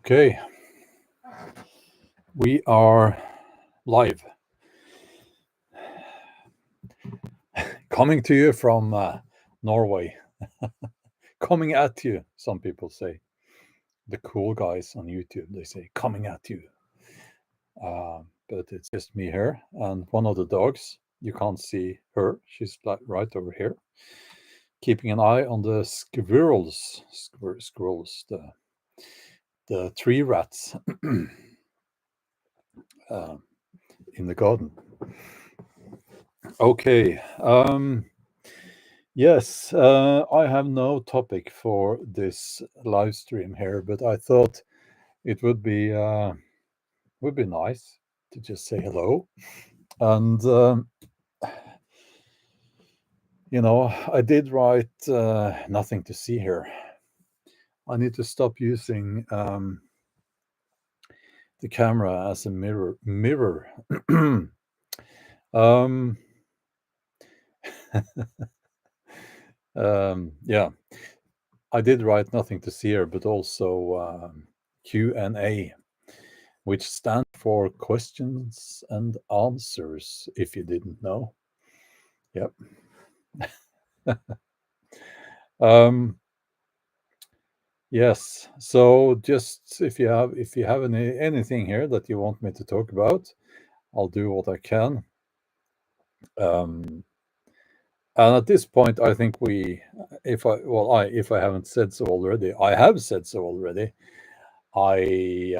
Okay, we are live, coming to you from Norway. Coming at you, some people say. The cool guys on YouTube, they say, coming at you. But it's just me here and one of the dogs. You can't see her. She's right over here, keeping an eye on the squirrels. Squirrels, the tree rats in the garden. Okay. Yes, I have no topic for this live stream here, but I thought it would be nice to just say hello. And I did write nothing to see here. I need to stop using the camera as a mirror. um, yeah, I did write nothing to see here, but also Q&A, which stands for questions and answers, if you didn't know. Yep. Yes. So just if you have anything here that you want me to talk about, I'll do what I can. And at this point, I think if I haven't said so already, I have said so already. I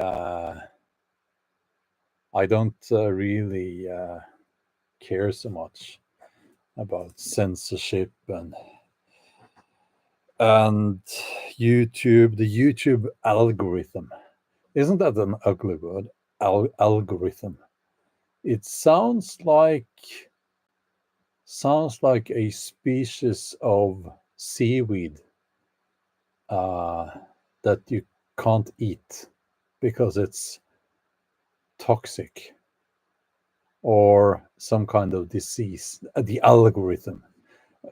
don't really care so much about censorship and YouTube, the YouTube algorithm. Isn't that an ugly word? Algorithm. It sounds like a species of seaweed that you can't eat because it's toxic or some kind of disease. The algorithm.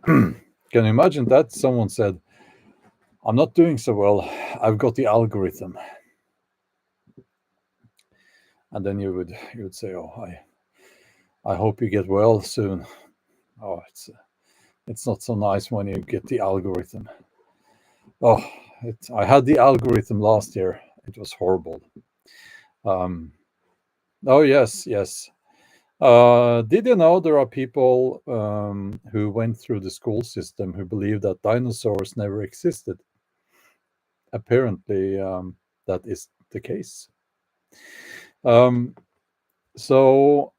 Can you imagine that? Someone said, I'm not doing so well. I've got the algorithm. And then you would say, oh, I hope you get well soon. Oh, it's not so nice when you get the algorithm. Oh, I had the algorithm last year. It was horrible. Oh yes. Did you know there are people who went through the school system who believe that dinosaurs never existed? Apparently, that is the case. So,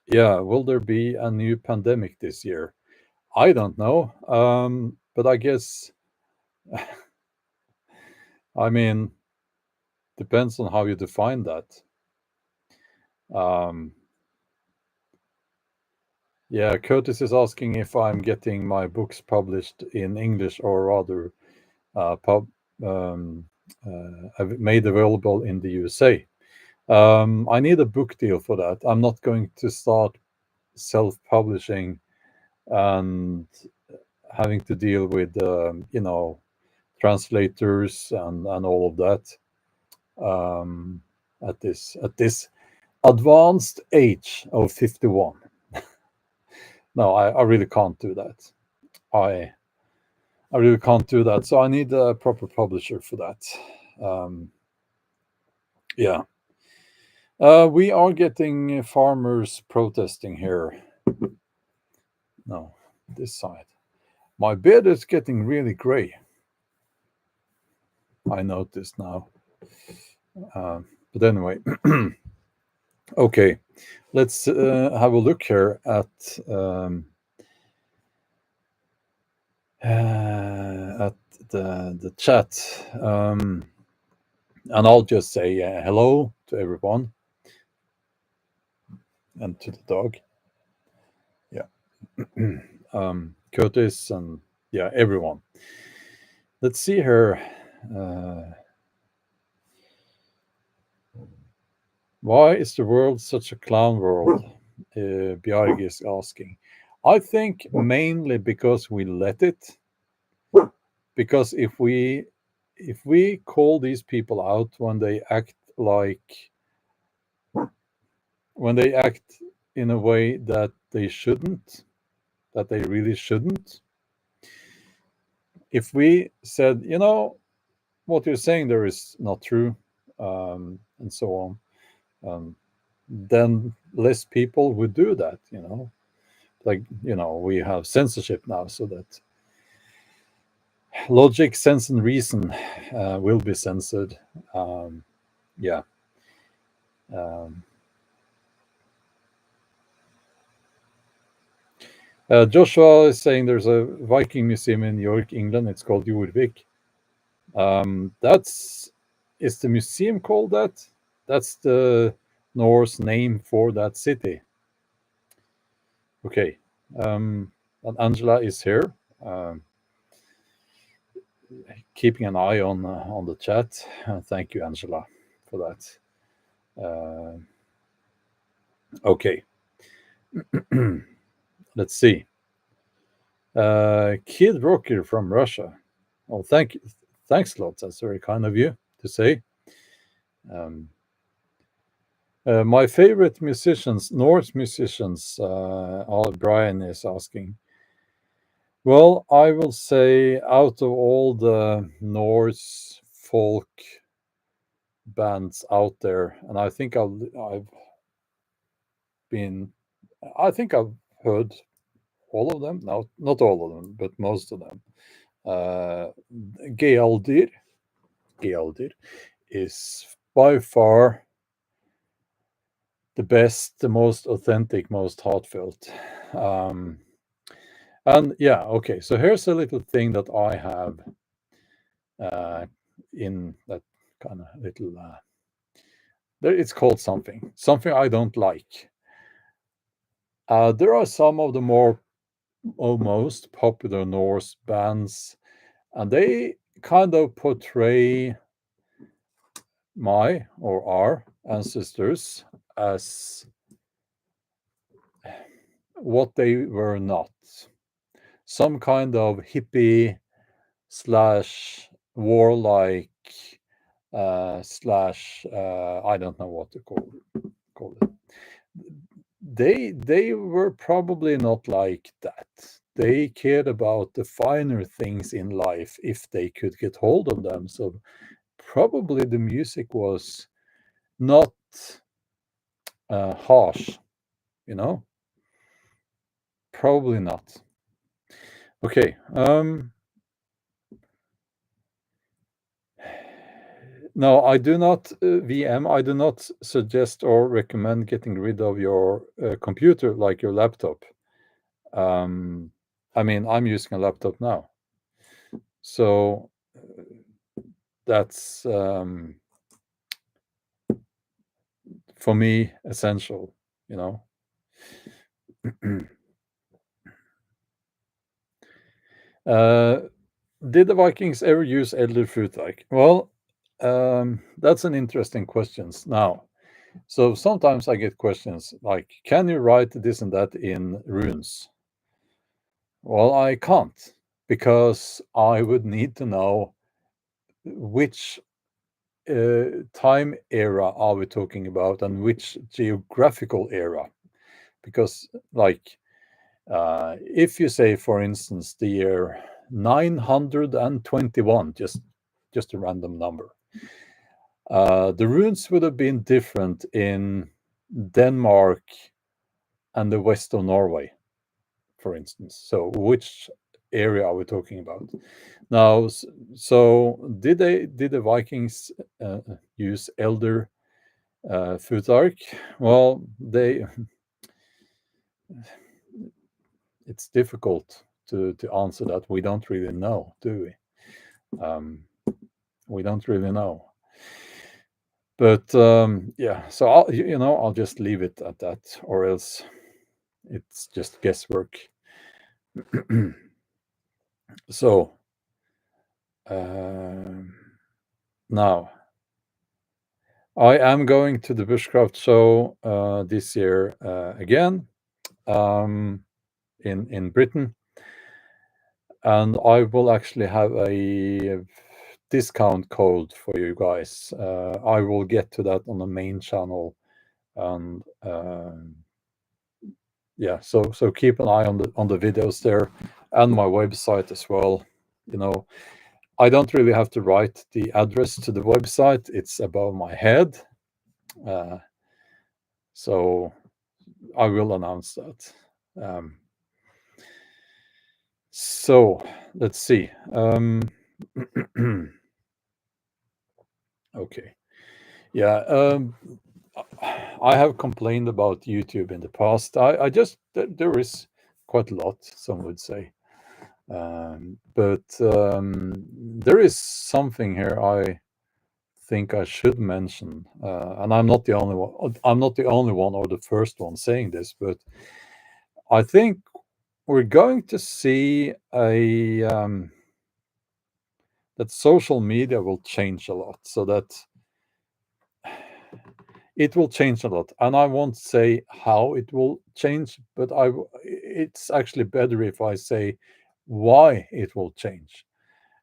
yeah, will there be a new pandemic this year? I don't know, but I guess, I mean, depends on how you define that. Yeah, Curtis is asking if I'm getting my books published in English or rather made available in the USA. I need a book deal for that. I'm not going to start self-publishing and having to deal with translators and all of that at this advanced age of 51. No, I really can't do that. I really can't do that. So I need a proper publisher for that. Yeah. We are getting farmers protesting here. No, this side. My beard is getting really gray. I noticed now. But anyway, okay. Let's have a look here at the chat, and I'll just say hello to everyone and to the dog. Yeah, Curtis and yeah, everyone. Let's see here. Why is the world such a clown world? Bjarg is asking. I think mainly because we let it. because if we call these people out when they act in a way that they shouldn't, that they really shouldn't, if we said, what you're saying there is not true, and so on, then less people would do that. Like, we have censorship now, so that logic, sense, and reason will be censored. Yeah. Joshua is saying there's a Viking museum in York, England. It's called Jorvik. Is the museum called that? That's the Norse name for that city. Okay. And Angela is here, keeping an eye on the chat. Thank you, Angela, for that. Okay. Let's see. Kid Rocker from Russia. Oh, thanks a lot. That's very kind of you to say. My favorite musicians, Norse musicians, Brian is asking. Well, I will say out of all the Norse folk bands out there, and I think I've heard all of them. No, not all of them, but most of them. Gealdir is by far the best, the most authentic, most heartfelt. And yeah, okay. So here's a little thing that I have in that kind of little. It's called something I don't like. There are some of the most popular Norse bands, and they kind of portray my or our ancestors as what they were not. Some kind of hippie slash warlike slash I don't know what to call it. They were probably not like that. They cared about the finer things in life if they could get hold of them. So probably the music was not harsh, probably not. Okay. No, I do not, VM, I do not suggest or recommend getting rid of your computer like your laptop. I mean, I'm using a laptop now. So that's, for me, essential, Did the Vikings ever use elder fruit like? Well, that's an interesting question. Now, so sometimes I get questions like, can you write this and that in runes? Well, I can't, because I would need to know which time era are we talking about and which geographical era. Because, like, if you say, for instance, the year 921, just a random number, the runes would have been different in Denmark and the west of Norway, for instance. So which area are we talking about? Now, so did the Vikings use elder Futhark? Well, it's difficult to answer that. We don't really know, do we? We don't really know. But yeah, so I'll just leave it at that, or else it's just guesswork. So now I am going to the Bushcraft show this year again in Britain. and I will actually have a discount code for you guys. I will get to that on the main channel, and yeah, so keep an eye on the videos there, and my website as well. You know, I don't really have to write the address to the website; it's above my head. So I will announce that. Um, so let's see. Okay. Yeah. I have complained about YouTube in the past. I just there is quite a lot, some would say, but there is something here I think I should mention, and I'm not the only one. I'm not the only one or the first one saying this, but I think we're going to see a that social media will change a lot, so that it will change a lot, and I won't say how it will change, but it's actually better if I say why it will change.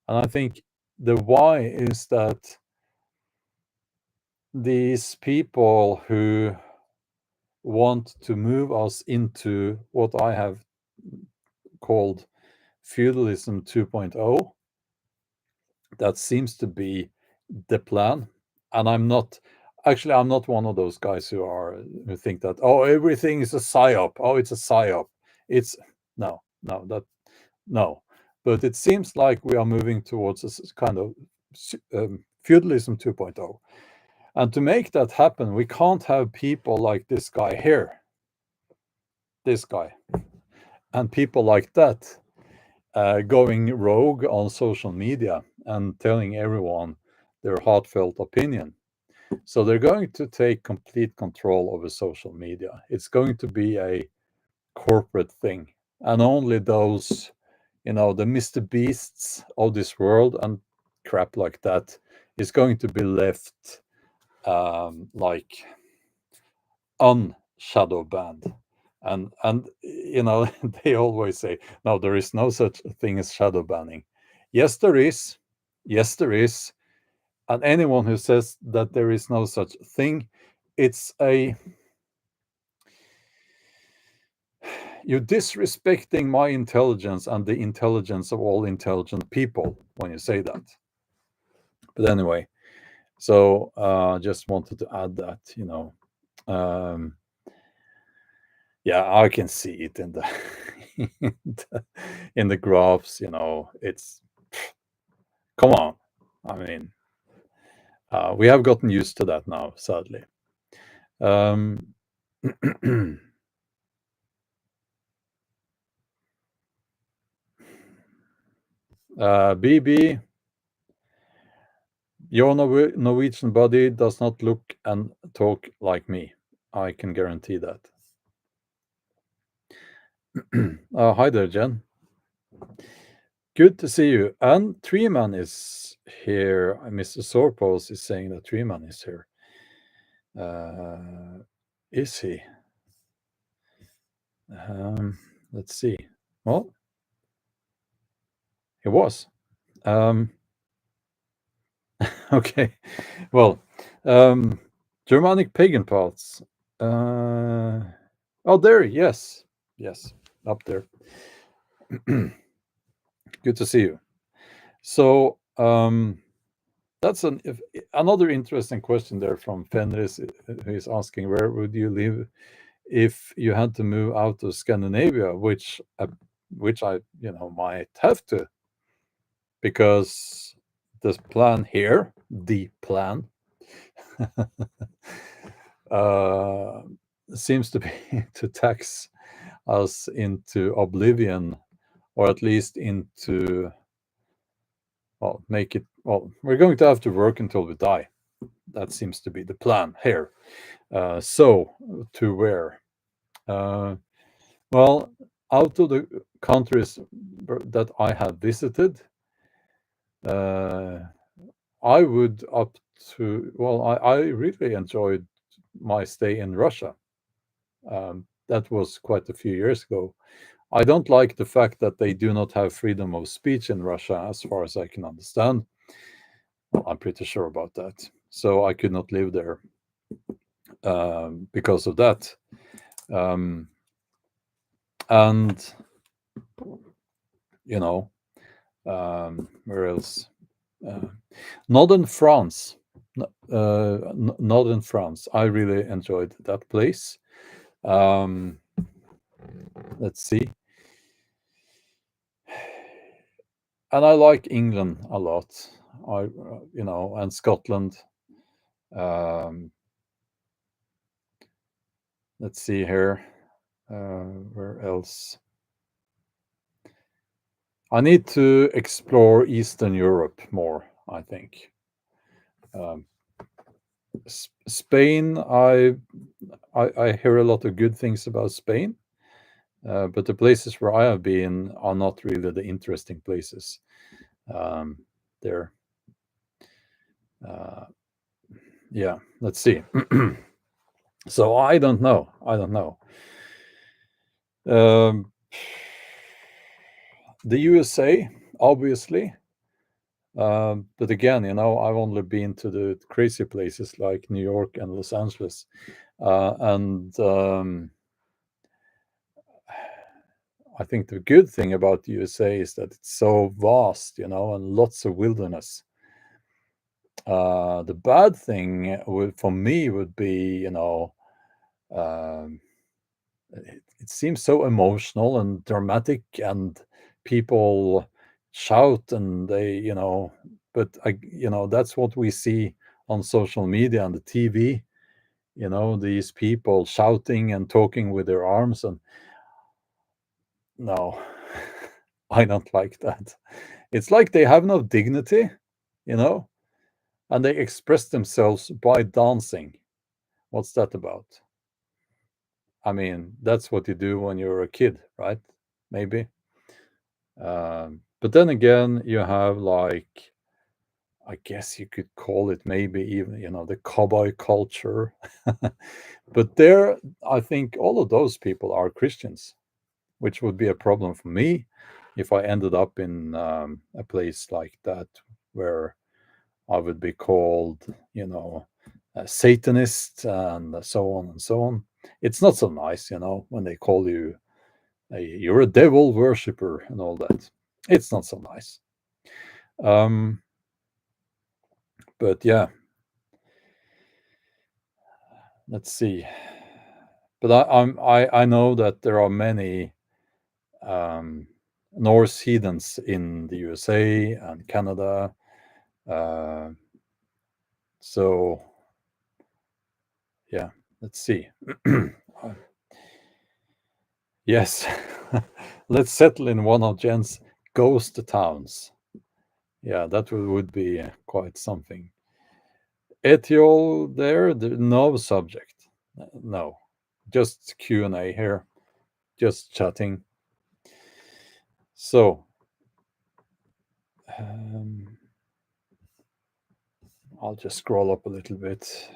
And I think the why is that these people who want to move us into what I have called feudalism 2.0, that seems to be the plan. And I'm not one of those guys who think that, oh, everything is a psyop. Oh, it's a psyop. It's no, no, that no. But it seems like we are moving towards this kind of feudalism 2.0. And to make that happen, we can't have people like this guy here, this guy, and people like that going rogue on social media and telling everyone their heartfelt opinion. So they're going to take complete control over social media. It's going to be a corporate thing, and only those, the Mr. Beasts of this world and crap like that is going to be left like unshadow banned. And they always say, no, there is no such thing as shadow banning. Yes, there is. Yes, there is. And anyone who says that there is no such thing, it's you're disrespecting my intelligence and the intelligence of all intelligent people when you say that. But anyway, so just wanted to add that, um, yeah, I can see it in the in the graphs. It's come on. I mean, we have gotten used to that now, sadly. BB, your Norwegian body does not look and talk like me. I can guarantee that. Hi there, Jen. Good to see you. And Treeman is here. Mr. Sorpos is saying that Treeman is here. Is he? Let's see. Well, he was. Okay. Well, Germanic pagan paths. Oh, there. Yes. Yes. Up there. Good to see you. So, that's another interesting question there from Fenris, who is asking, where would you live if you had to move out of Scandinavia, which I might have to, because the plan uh, seems to be to tax us into oblivion, or at least into, well, make it, well, we're going to have to work until we die. That seems to be the plan here. So to where? Well, out of the countries that I have visited, I would up to, well, I really enjoyed my stay in Russia. That was quite a few years ago. I don't like the fact that they do not have freedom of speech in Russia, as far as I can understand. I'm pretty sure about that. So I could not live there because of that. Um, and, you know, where else? Uh, Northern France. Northern France. I really enjoyed that place. Um, let's see. And I like England a lot. And Scotland. Um, let's see here. Where else? I need to explore Eastern Europe more, I think. Um, Spain, I hear a lot of good things about Spain, but the places where I have been are not really the interesting places. Um, there, uh, yeah. Let's see. So I don't know. I don't know. Um, the USA, obviously. But again, I've only been to the crazy places like New York and Los Angeles. And I think the good thing about the USA is that it's so vast, and lots of wilderness. The bad thing for me would be, um, it seems so emotional and dramatic, and people shout and but that's what we see on social media and the TV. These people shouting and talking with their arms, and no, I don't like that. It's like they have no dignity, you know, and they express themselves by dancing. What's that about? I mean, that's what you do when you're a kid, right? Maybe. But then again, you have like, I guess you could call it maybe even, the cowboy culture. But there, I think all of those people are Christians, which would be a problem for me if I ended up in a place like that where I would be called, a Satanist and so on and so on. It's not so nice, when they call you you're a devil worshiper and all that. It's not so nice. Um, but yeah, let's see. But I know that there are many um, Norse heathens in the USA and Canada. Uh, so yeah, let's see. Yes, let's settle in one of Jen's ghost towns. Yeah, that would be quite something. Etiol there, no subject. No, just Q&A here, just chatting. So, um, I'll just scroll up a little bit.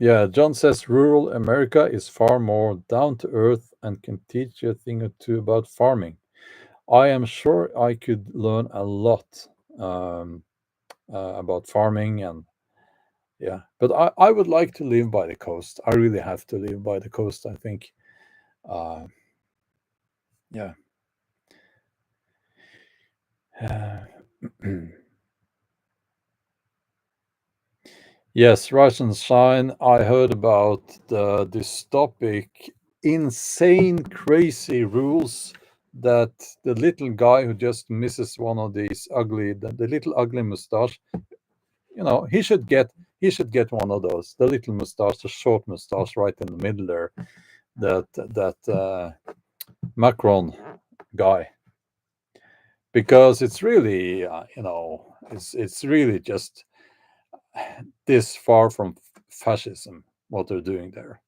Yeah, John says rural America is far more down to earth and can teach you a thing or two about farming. I am sure I could learn a lot um, about farming, and yeah, but I would like to live by the coast. I really have to live by the coast, I think. Uh, yeah. Yes, Rise and Shine. I heard about the dystopic, insane, crazy rules that the little guy who just misses one of these the little ugly mustache, he should get one of those, the little mustache, the short mustache right in the middle there, that Macron guy, because it's really, it's really just this far from fascism what they're doing there.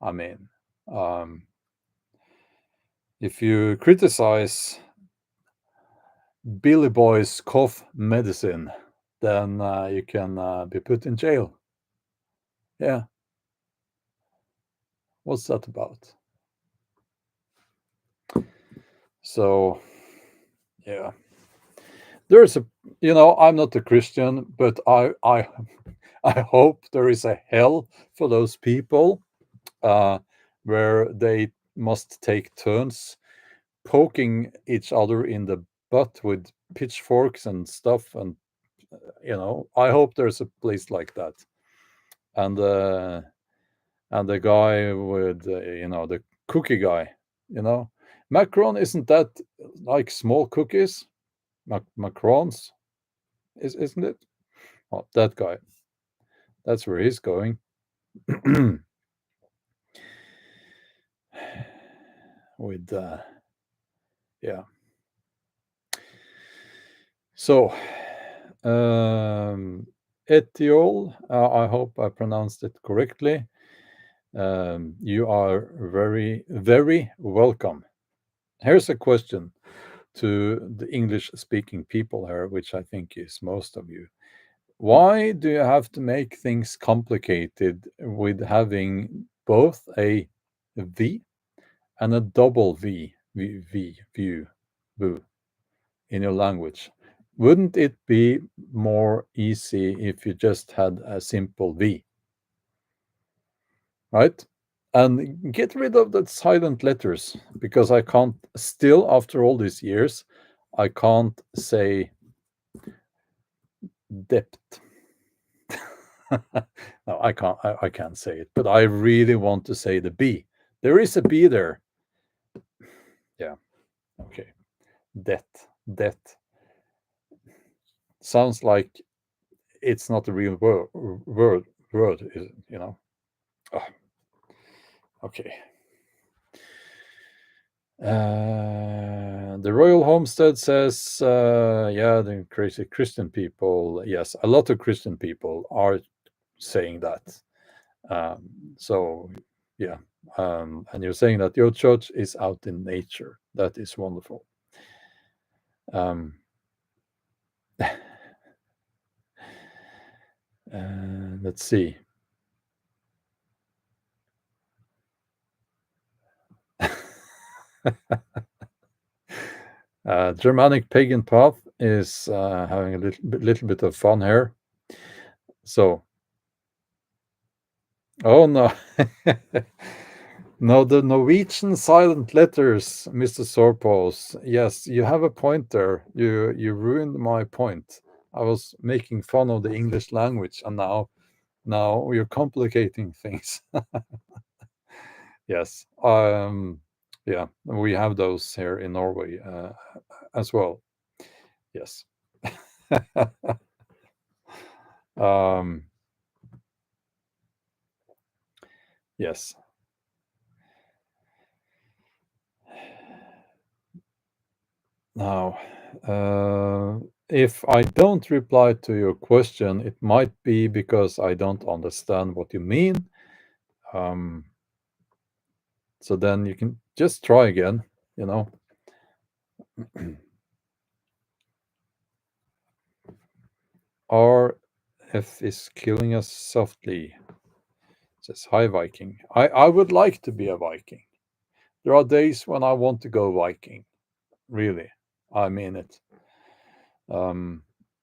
I mean, um, if you criticize Billy Boy's cough medicine, then you can be put in jail. Yeah. What's that about? So, yeah. There's a, I'm not a Christian, but I hope there is a hell for those people, uh, where they must take turns poking each other in the butt with pitchforks and stuff. And I hope there's a place like that. And the guy with the cookie guy, you know, Macron, isn't that like small cookies? Macrons, isn't it? Oh, that guy. That's where he's going. With yeah. So, Etiol, I hope I pronounced it correctly. You are very, very welcome. Here's a question to the English speaking people here, which I think is most of you. Why do you have to make things complicated with having both a V and a double view, boo, in your language? Wouldn't it be more easy if you just had a simple V, right? And get rid of the silent letters, because I can't, still after all these years, I can't say depth. No, I can't say it, but I really want to say the B. There is a B there. Yeah. Okay. Debt sounds like it's not a real word, Oh, okay. The Royal Homestead says, yeah, the crazy Christian people. Yes, a lot of Christian people are saying that. So, yeah. And you're saying that your church is out in nature. That is wonderful. Um, let's see. Germanic Pagan Path is having a little bit of fun here. So, oh no. No, the Norwegian silent letters, Mr. Sorpos. Yes, you have a point there. You ruined my point. I was making fun of the English language, and now you're complicating things. Yes. Yeah, we have those here in Norway as well. Yes. um, yes. Now, if I don't reply to your question, it might be because I don't understand what you mean. Um, so then you can just try again, you know. RF is killing us softly. Says, hi, Viking. I would like to be a Viking. There are days when I want to go Viking. Really. I mean it.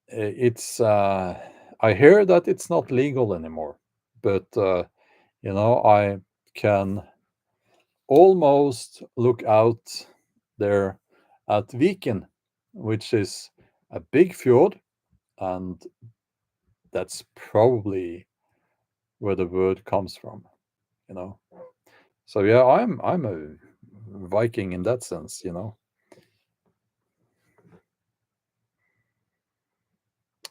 It's I hear that it's not legal anymore, but I can almost look out there at Viken, which is a big fjord, and that's probably where the word comes from, you know. So yeah, I'm a Viking in that sense, you know.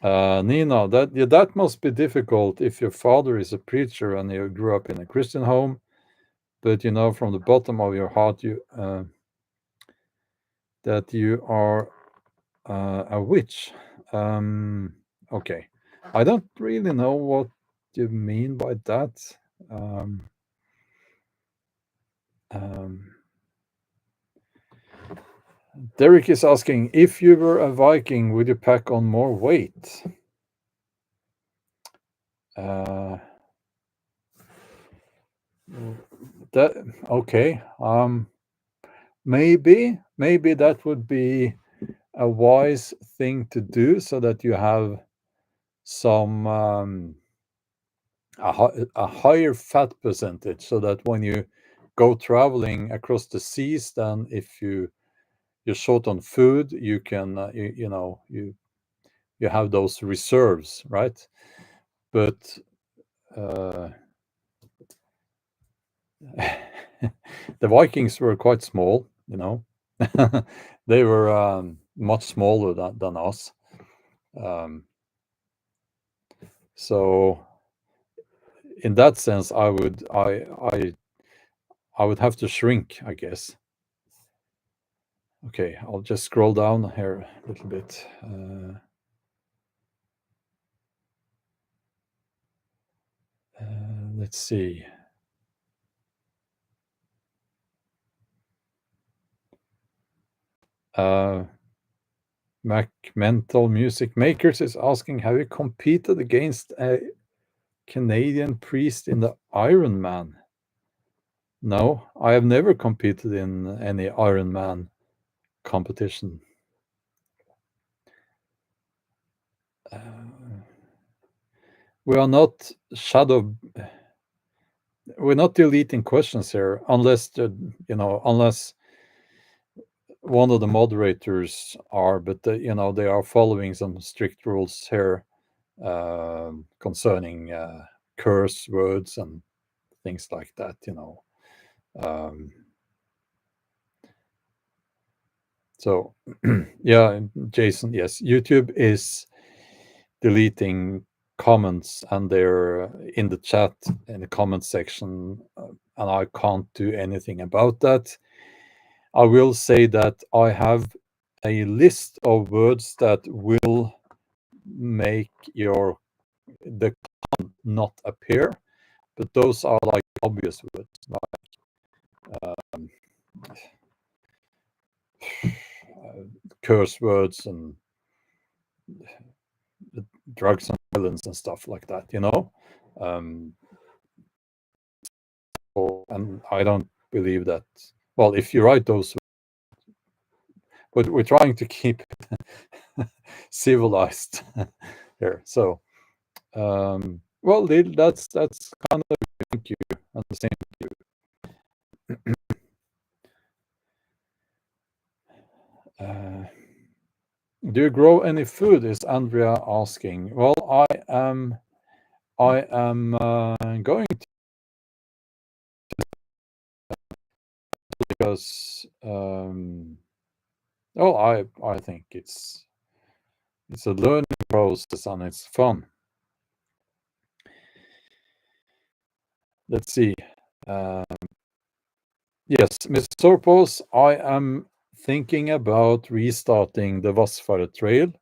Nina, that must be difficult if your father is a preacher and you grew up in a Christian home, but from the bottom of your heart, you that you are a witch. Okay, I don't really know what you mean by that. Um, um, Derek is asking, if you were a Viking, would you pack on more weight? Uh, That okay. Maybe that would be a wise thing to do so that you have some a higher fat percentage, so that when you go traveling across the seas, then if you're short on food, you can you have those reserves, right? But uh, the Vikings were quite small, you know. They were much smaller than us. Um, so in that sense, I would have to shrink, I guess. Okay, I'll just scroll down here a little bit. Let's see. Uh, Mac Mental Music Makers is asking, have you competed against a Canadian priest in the Iron Man? No, I have never competed in any Iron Man competition. Uh, we are not shadow. We're not deleting questions here, unless unless one of the moderators are, but they are following some strict rules here concerning curse words and things like that. Um, so yeah, Jason, yes, YouTube is deleting comments, and they're in the chat in the comment section, and I can't do anything about that. I will say that I have a list of words that will make the not appear, but those are like obvious words, like curse words and drugs and violence and stuff like that. Um, and I don't believe that. Well, if you write those, but we're trying to keep civilized here. So, well, Lil, that's kind of thank you, and the same to you. Do you grow any food? Is Andrea asking. Well, I am going to, because well, I think it's a learning process and it's fun. Let's see. Uh, yes, Mr. Sorpos, I am thinking about restarting the Vassfare Trail,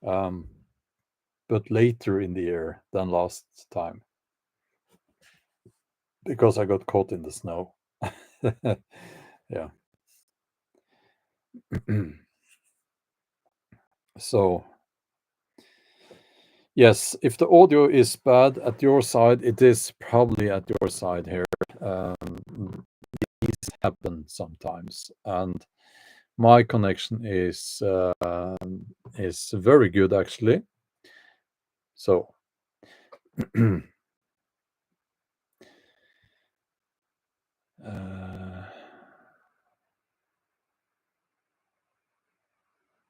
um, but later in the year than last time, because I got caught in the snow. Yeah. So, yes, if the audio is bad at your side, it is probably at your side here. These happen sometimes, and my connection is very good actually. So,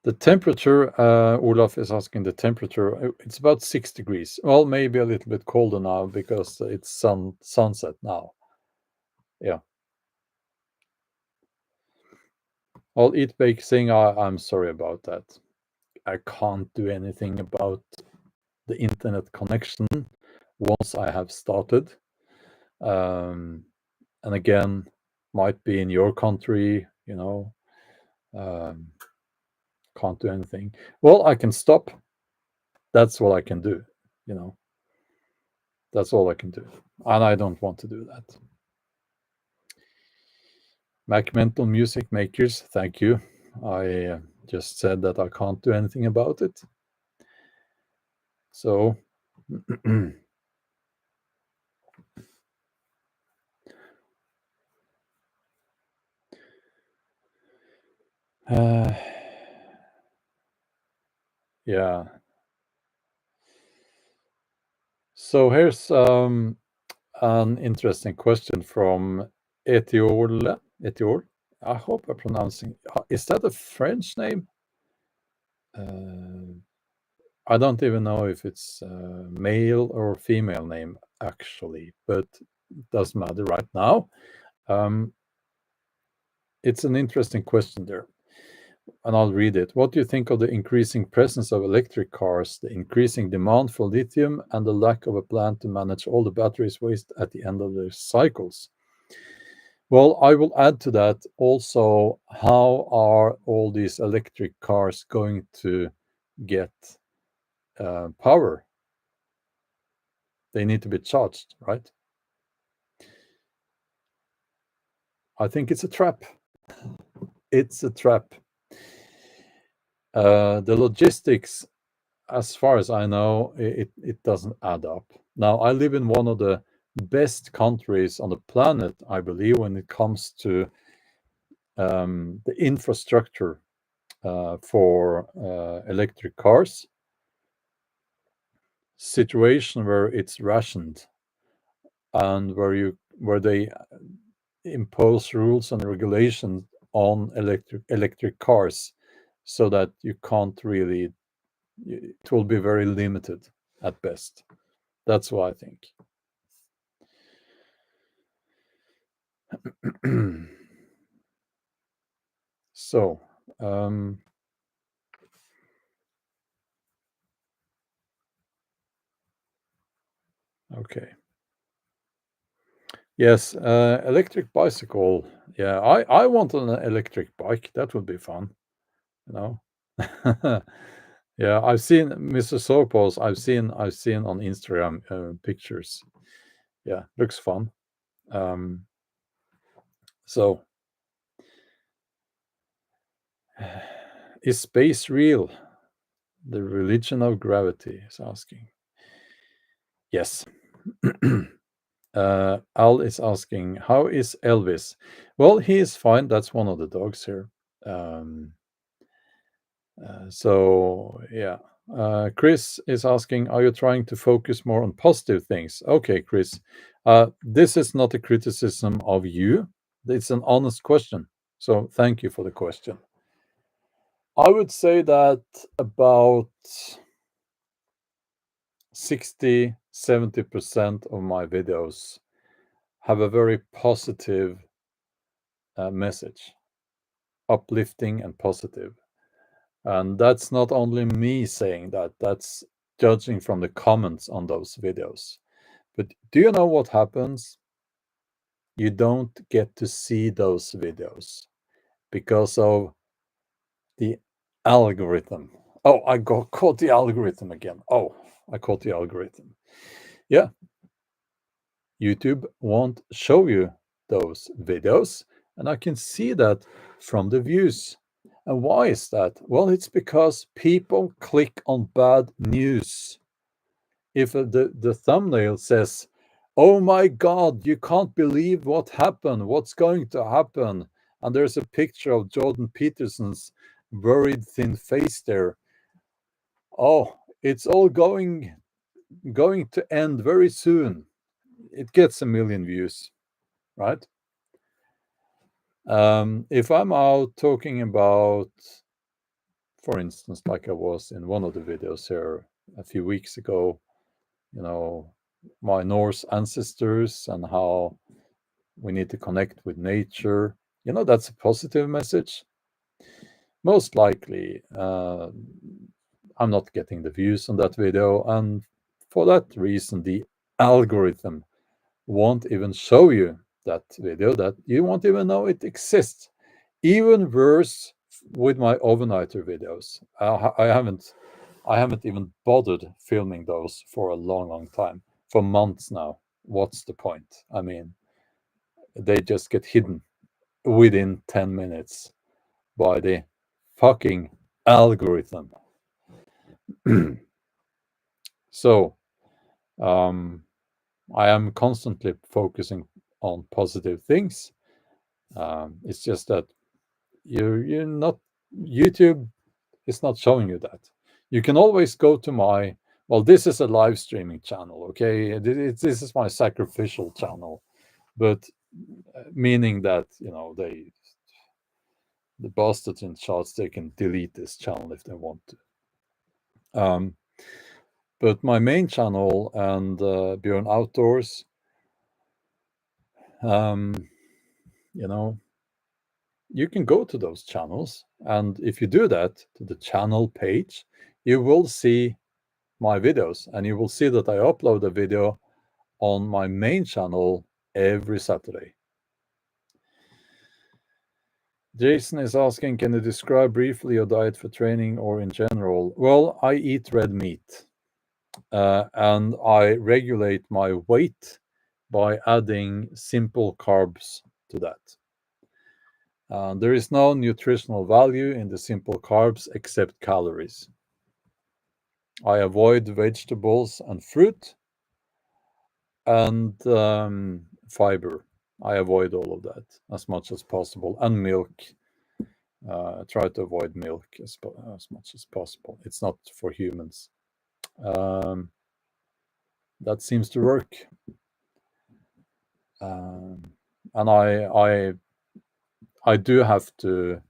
the temperature, Olaf is asking the temperature. It's about 6 degrees. Well, maybe a little bit colder now because it's sunset now. Yeah. I'll eat bake thing. I'm sorry about that. I can't do anything about the internet connection once I have started. And again, might be in your country, can't do anything. Well, I can stop. That's what I can do, you know. That's all I can do. And I don't want to do that. Mac Mental Music Makers, thank you. I just said that I can't do anything about it. So, Uh, yeah. So here's an interesting question from Etiole. Etiole. I hope I'm pronouncing. Is that a French name? I don't even know if it's a male or female name actually, but it doesn't matter right now. Um, it's an interesting question there, and I'll read it. What do you think of the increasing presence of electric cars, the increasing demand for lithium, and the lack of a plan to manage all the batteries waste at the end of their cycles? Well, I will add to that also, how are all these electric cars going to get power? They need to be charged, right? I think it's a trap. It's a trap. The logistics, as far as I know, it doesn't add up. Now, I live in one of the best countries on the planet, I believe, when it comes to the infrastructure for electric cars. Situation where it's rationed, and where they impose rules and regulations on electric cars, so that you can't really, it will be very limited at best. That's what I think. So, okay. Yes, electric bicycle. Yeah, I want an electric bike. That would be fun, you know. Yeah, I've seen Mr. Sopos. I've seen on Instagram pictures. Yeah, looks fun. Um, so, is space real? The religion of gravity is asking. Yes. Al is asking, how is Elvis? Well, he is fine. That's one of the dogs here. Um, so, yeah. Chris is asking, are you trying to focus more on positive things? Okay, Chris. This is not a criticism of you. It's an honest question. So, thank you for the question. I would say that about 60-70% of my videos have a very positive message, uplifting and positive. And that's not only me saying that, that's judging from the comments on those videos. But do you know what happens? You don't get to see those videos because of the algorithm. Oh, I got caught the algorithm again. Oh, I caught the algorithm. Yeah, YouTube won't show you those videos, and I can see that from the views. And why is that? Well, it's because people click on bad news. If the thumbnail says, "Oh my God, you can't believe what happened, what's going to happen," and there's a picture of Jordan Peterson's worried thin face there. Oh, it's all going to end very soon. It gets a million views, right? If I'm out talking about, for instance, like I was in one of the videos here a few weeks ago, you know, my Norse ancestors and how we need to connect with nature, that's a positive message. Most likely, I'm not getting the views on that video, and for that reason, the algorithm won't even show you that video, that you won't even know it exists. Even worse with my overnighter videos. I haven't even bothered filming those for a long, long time, for months now. What's the point? I mean, they just get hidden within 10 minutes by the fucking algorithm. So, um, I am constantly focusing on positive things. It's just that you're not YouTube is not showing you that. You can always go to my, well, this is a live streaming channel, okay? This is my sacrificial channel, but meaning that, the bastards in charts, they can delete this channel if they want to. But my main channel and Bjorn Outdoors, you know, you can go to those channels, and if you do that to the channel page, you will see my videos, and you will see that I upload a video on my main channel every Saturday. Jason is asking, can you describe briefly your diet for training or in general? Well, I eat red meat, and I regulate my weight by adding simple carbs to that. There is no nutritional value in the simple carbs except calories. I avoid vegetables and fruit and fiber. I avoid all of that as much as possible, and milk. Try to avoid milk as much as possible. It's not for humans. That seems to work. And I do have to,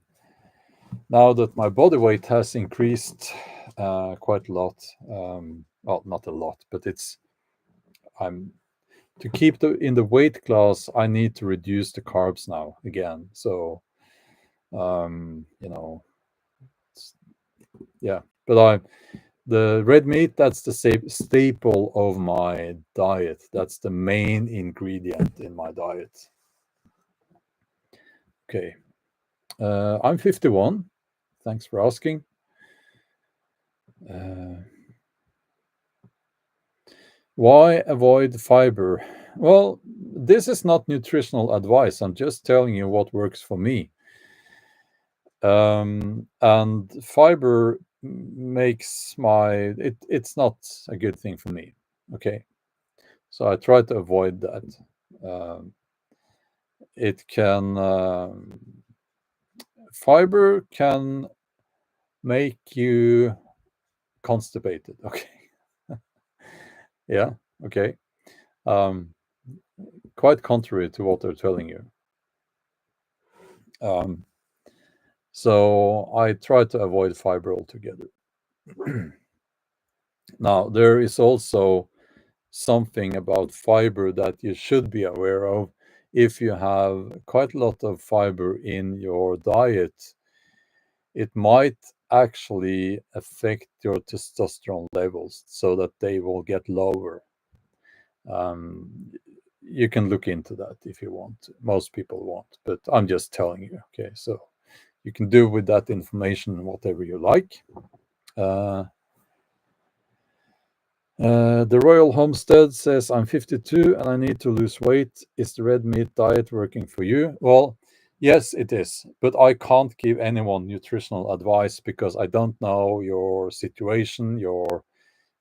now that my body weight has increased quite a lot. Well, not a lot, but I'm to keep in the weight class. I need to reduce the carbs now again. So, yeah. But the red meat, that's the staple of my diet. That's the main ingredient in my diet. Okay. I'm 51. Thanks for asking. Why avoid fiber? Well, this is not nutritional advice. I'm just telling you what works for me. And fiber makes it's not a good thing for me. Okay. So I try to avoid that. It can, fiber can make you constipated. Okay. Yeah. Okay. Quite contrary to what they're telling you. So I try to avoid fiber altogether. Now, there is also something about fiber that you should be aware of. If you have quite a lot of fiber in your diet, it might actually affect your testosterone levels so that they will get lower. You can look into that if you want to. Most people won't, but I'm just telling you. Okay, so you can do with that information whatever you like. The Royal Homestead says, I'm 52 and I need to lose weight. Is the red meat diet working for you? Well, yes, it is. But I can't give anyone nutritional advice because I don't know your situation, your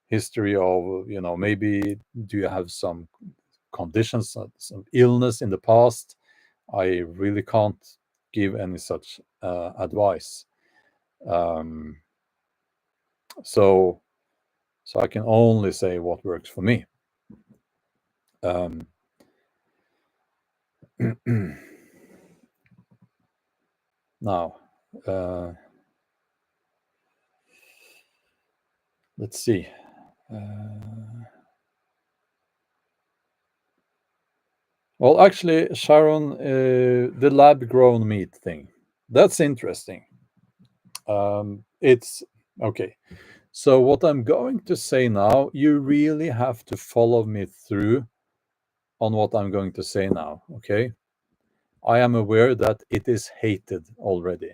history of, maybe do you have some conditions, some illness in the past? I really can't give any such advice. So I can only say what works for me. Now, let's see. Well, actually, Sharon, the lab-grown meat thing, that's interesting. It's okay. So what I'm going to say now, you really have to follow me through on what I'm going to say now, okay? I am aware that it is hated already.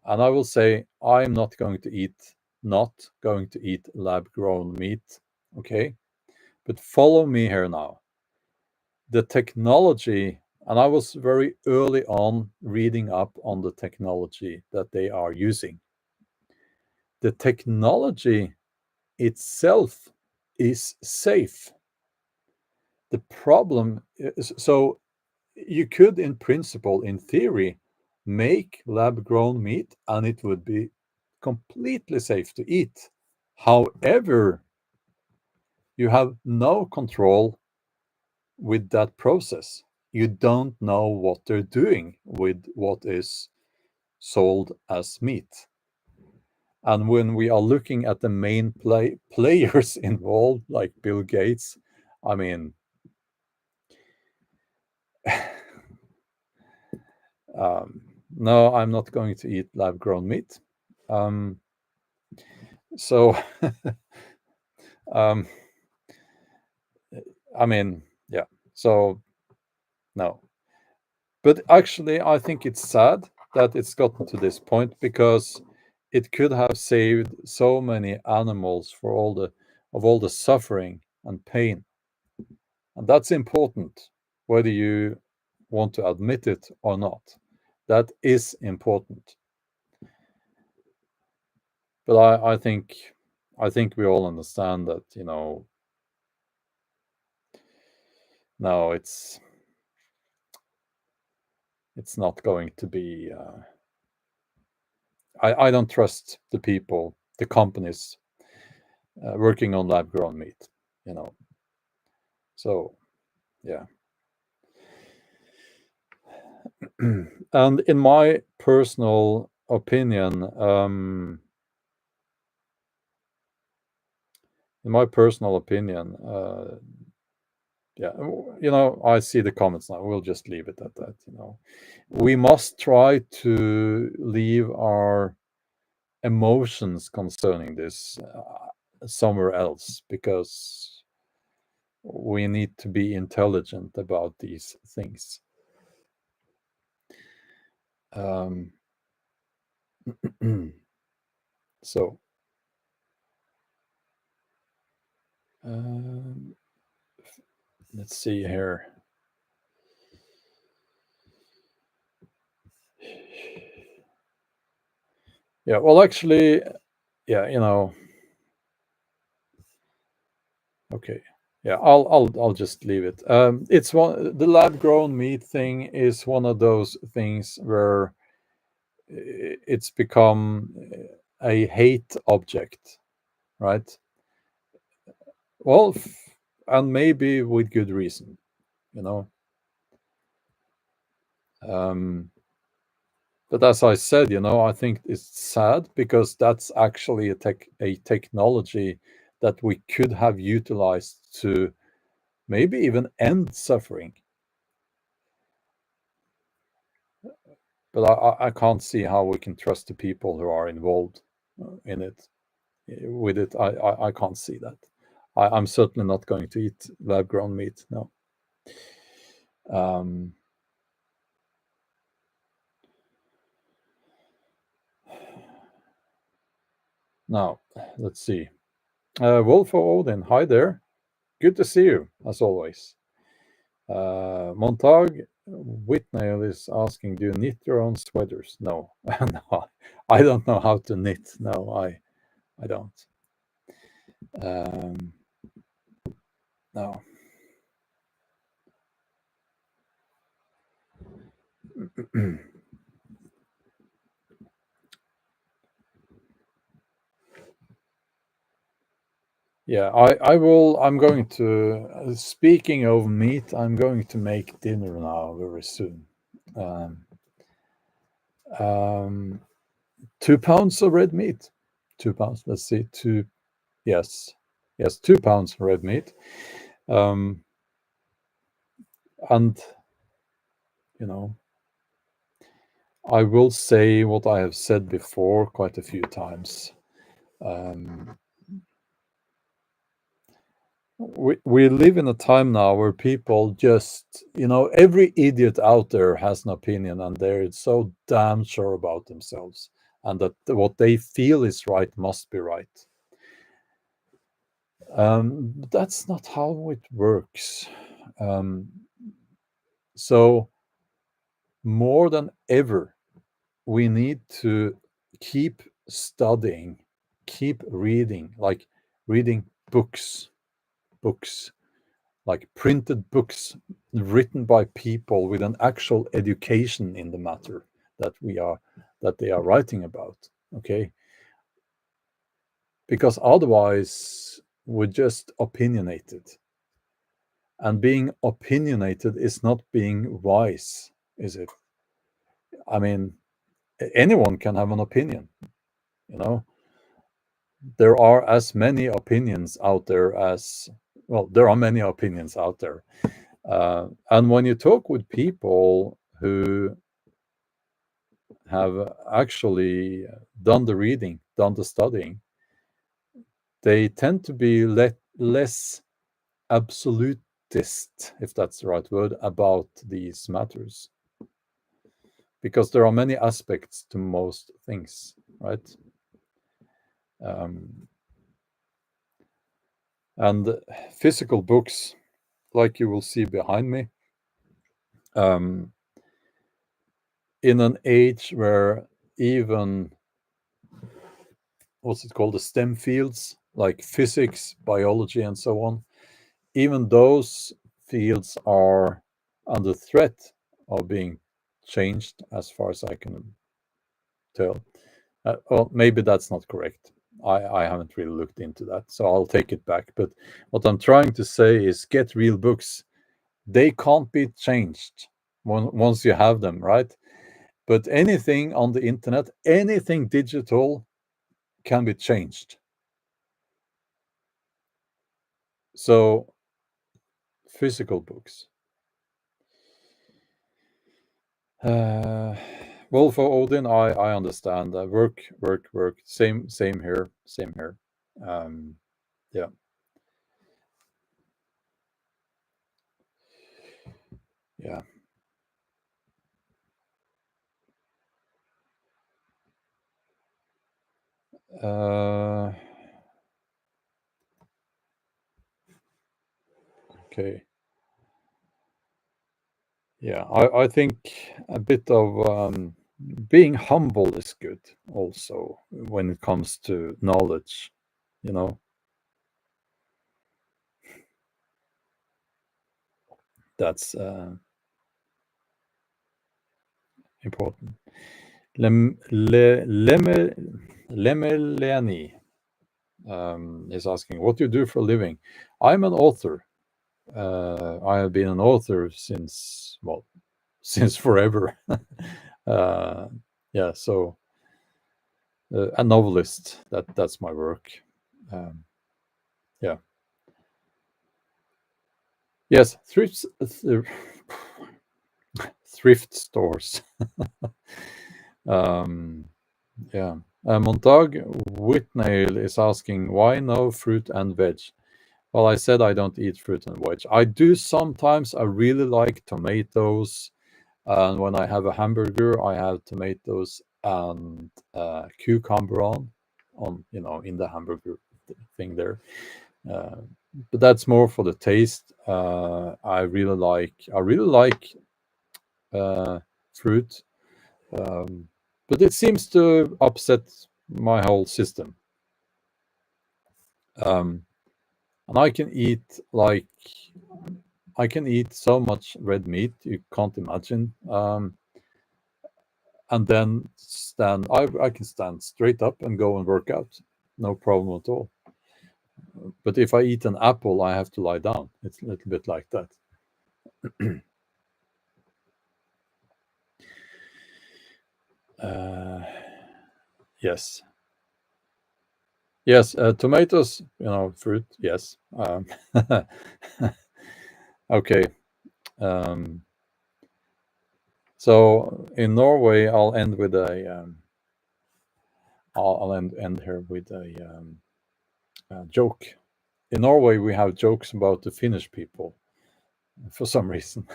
And I will say, I'm not going to eat lab-grown meat, okay? But follow me here now. The technology, and I was very early on reading up on the technology that they are using. The technology itself is safe. The problem is, so you could, in principle, in theory, make lab-grown meat and it would be completely safe to eat. However, you have no control with that process. You don't know what they're doing with what is sold as meat. And when we are looking at the main players involved, like Bill Gates, I mean, no, I'm not going to eat lab-grown meat. So, um, I mean, yeah. So, no. But actually, I think it's sad that it's gotten to this point because it could have saved so many animals for all the suffering and pain. And that's important, whether you want to admit it or not. That is important. But I think we all understand that, no, it's not going to be. I don't trust the people, the companies working on lab grown meat, you know. So yeah. And in my personal opinion, yeah, I see the comments now. We'll just leave it at that. We must try to leave our emotions concerning this somewhere else because we need to be intelligent about these things. So, let's see here. Yeah, well, actually, yeah, okay. Yeah, I'll just leave it. It's the lab grown meat thing is one of those things where it's become a hate object, right? Well, and maybe with good reason, you know. But as I said, I think it's sad because that's actually a technology that we could have utilized to maybe even end suffering. But I can't see how we can trust the people who are involved in it. With it, I can't see that. I'm certainly not going to eat lab grown meat. No. Now, let's see. Wolf of Odin, hi there. Good to see you, as always. Montag Whitnail is asking, do you knit your own sweaters? No, no, I don't know how to knit. No, I don't. No. Yeah, I will. I'm going to. Speaking of meat, I'm going to make dinner now very soon. Um, 2 pounds of red meat. 2 pounds. Let's see. Yes, 2 pounds of red meat. And you know, I will say what I have said before quite a few times. We live in a time now where people just, every idiot out there has an opinion and they're so damn sure about themselves and that what they feel is right must be right. That's not how it works. So more than ever, we need to keep studying, keep reading, like reading books, like printed books written by people with an actual education in the matter. that they are writing about. Okay, because otherwise we're just opinionated, and being opinionated is not being wise, is it? I mean, anyone can have an opinion, you know. There are as many opinions out there as, well, there are many opinions out there. And when you talk with people who have actually done the reading, done the studying, they tend to be less absolutist, if that's the right word, about these matters. Because there are many aspects to most things, right? And physical books, like you will see behind me, in an age where even, what's it called, the STEM fields like physics, biology, and so on, even those fields are under threat of being changed, as far as I can tell. Well, maybe that's not correct. I haven't really looked into that, so I'll take it back. But what I'm trying to say is, get real books. They can't be changed once you have them, right? But anything on the internet, anything digital, can be changed. So, physical books. Well, for Odin, I understand. Work. Same here. Same here. Yeah. Yeah. Okay. Yeah, I think a bit of being humble is good also when it comes to knowledge, you know. That's important. Lemeleni is asking, what do you do for a living? I'm an author. I have been an author since, well, since forever. Yeah, so a novelist. That's my work. Yeah. Yes, thrift stores. um, yeah. Montague Whitnail is asking, why no fruit and veg? Well, I said I don't eat fruit and veg. I do sometimes. I really like tomatoes. And when I have a hamburger, I have tomatoes and cucumber on, in the hamburger thing there. But that's more for the taste. I really like fruit, but it seems to upset my whole system. And I can eat so much red meat you can't imagine. And then I can stand straight up and go and work out, no problem at all. But if I eat an apple, I have to lie down. It's a little bit like that. Yes. Yes, tomatoes, fruit, yes. Okay. So in Norway, I'll end with I'll end here with a joke. In Norway, we have jokes about the Finnish people for some reason.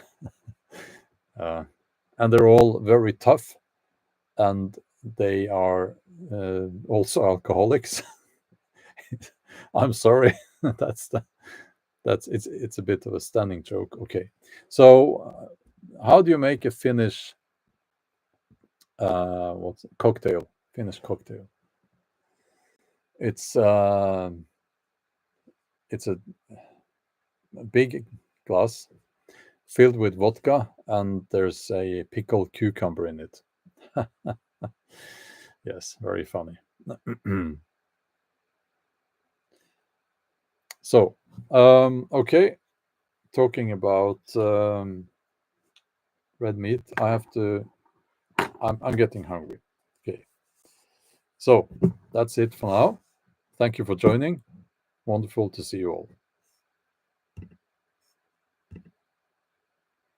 And they're all very tough, and they are also alcoholics. I'm sorry. It's a bit of a stunning joke. Okay, so how do you make a Finnish what's cocktail? Finnish cocktail. It's it's a big glass filled with vodka, and there's a pickled cucumber in it. Yes, very funny. So, okay, talking about red meat, I'm getting hungry. Okay, so that's it for now. Thank you for joining. Wonderful to see you all.